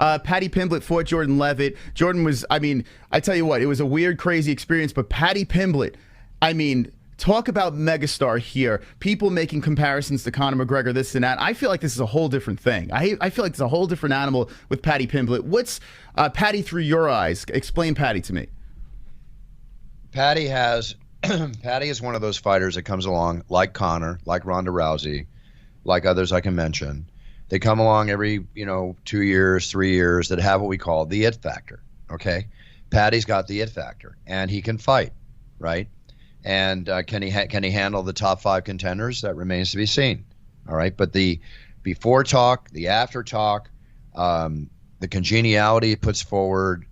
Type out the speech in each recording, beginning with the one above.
Paddy Pimblett fought Jordan Levitt. Jordan was, I mean, I tell you what, it was a weird, crazy experience, but Paddy Pimblett, I mean, talk about megastar here. People making comparisons to Conor McGregor, this and that. I feel like this is a whole different thing. I feel like it's a whole different animal with Paddy Pimblett. What's Paddy through your eyes? Explain Paddy to me. Paddy is one of those fighters that comes along like Conor, like Ronda Rousey, like others I can mention. They come along every, 2 years, 3 years that have what we call the it factor. Okay. Paddy's got the it factor and he can fight, right? And can he handle the top 5 contenders? That remains to be seen. All right. But the before talk, the after talk, the congeniality he puts forward,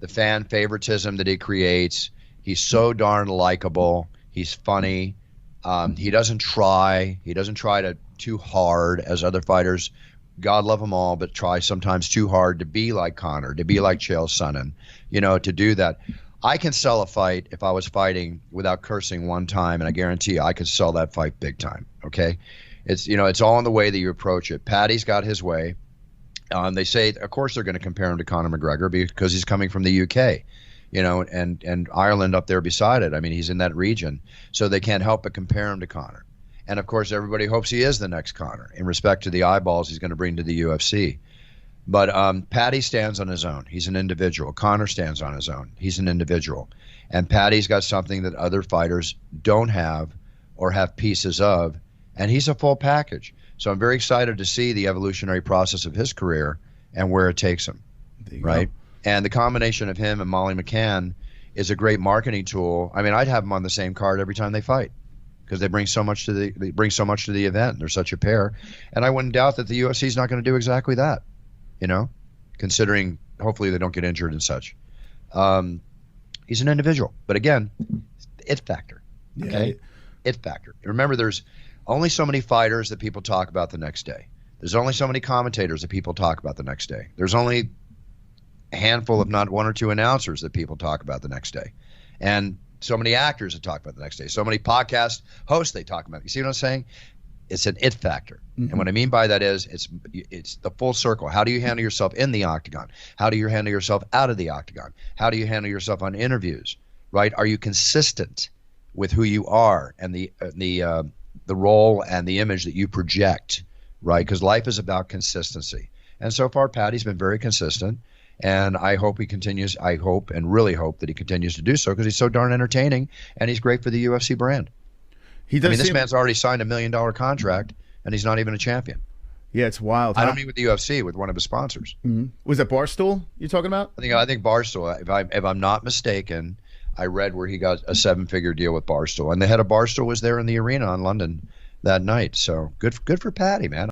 the fan favoritism that he creates, he's so darn likable. He's funny. He doesn't try. He doesn't try too hard as other fighters. God love them all, but try sometimes too hard to be like Conor, to be like Chael Sonnen, to do that. I can sell a fight if I was fighting without cursing one time, and I guarantee you I could sell that fight big time. Okay, it's all in the way that you approach it. Paddy's got his way. They say, of course, they're going to compare him to Conor McGregor because he's coming from the UK, and Ireland up there beside it. I mean, he's in that region, so they can't help but compare him to Conor. And of course, everybody hopes he is the next Conor in respect to the eyeballs he's going to bring to the UFC. But Paddy stands on his own. He's an individual. Conor stands on his own. He's an individual. And Paddy's got something that other fighters don't have or have pieces of, and he's a full package. So I'm very excited to see the evolutionary process of his career and where it takes him, right? And the combination of him and Molly McCann is a great marketing tool. I mean, I'd have them on the same card every time they fight because they bring so much to the event. They're such a pair. And I wouldn't doubt that the UFC is not going to do exactly that. Considering hopefully they don't get injured and such. He's an individual. But again, it factor. Okay? Yeah. It factor. Remember, there's only so many fighters that people talk about the next day. There's only so many commentators that people talk about the next day. There's only a handful, if not 1 or 2 announcers that people talk about the next day. And so many actors that talk about the next day. So many podcast hosts they talk about. You see what I'm saying? It's an it factor. Mm-hmm. And what I mean by that is it's the full circle. How do you handle yourself in the octagon? How do you handle yourself out of the octagon? How do you handle yourself on interviews, right? Are you consistent with who you are and the role and the image that you project, right? Because life is about consistency. And so far, Paddy's been very consistent. And I hope he continues. I hope and really hope that he continues to do so because he's so darn entertaining and he's great for the UFC brand. This man's already signed $1 million contract, and he's not even a champion. Yeah, it's wild. I don't mean with the UFC, with one of his sponsors. Mm-hmm. Was that Barstool you're talking about? I think Barstool. If I'm not mistaken, I read where he got a 7-figure deal with Barstool, and the head of Barstool was there in the arena in London that night. So good for Paddy, man.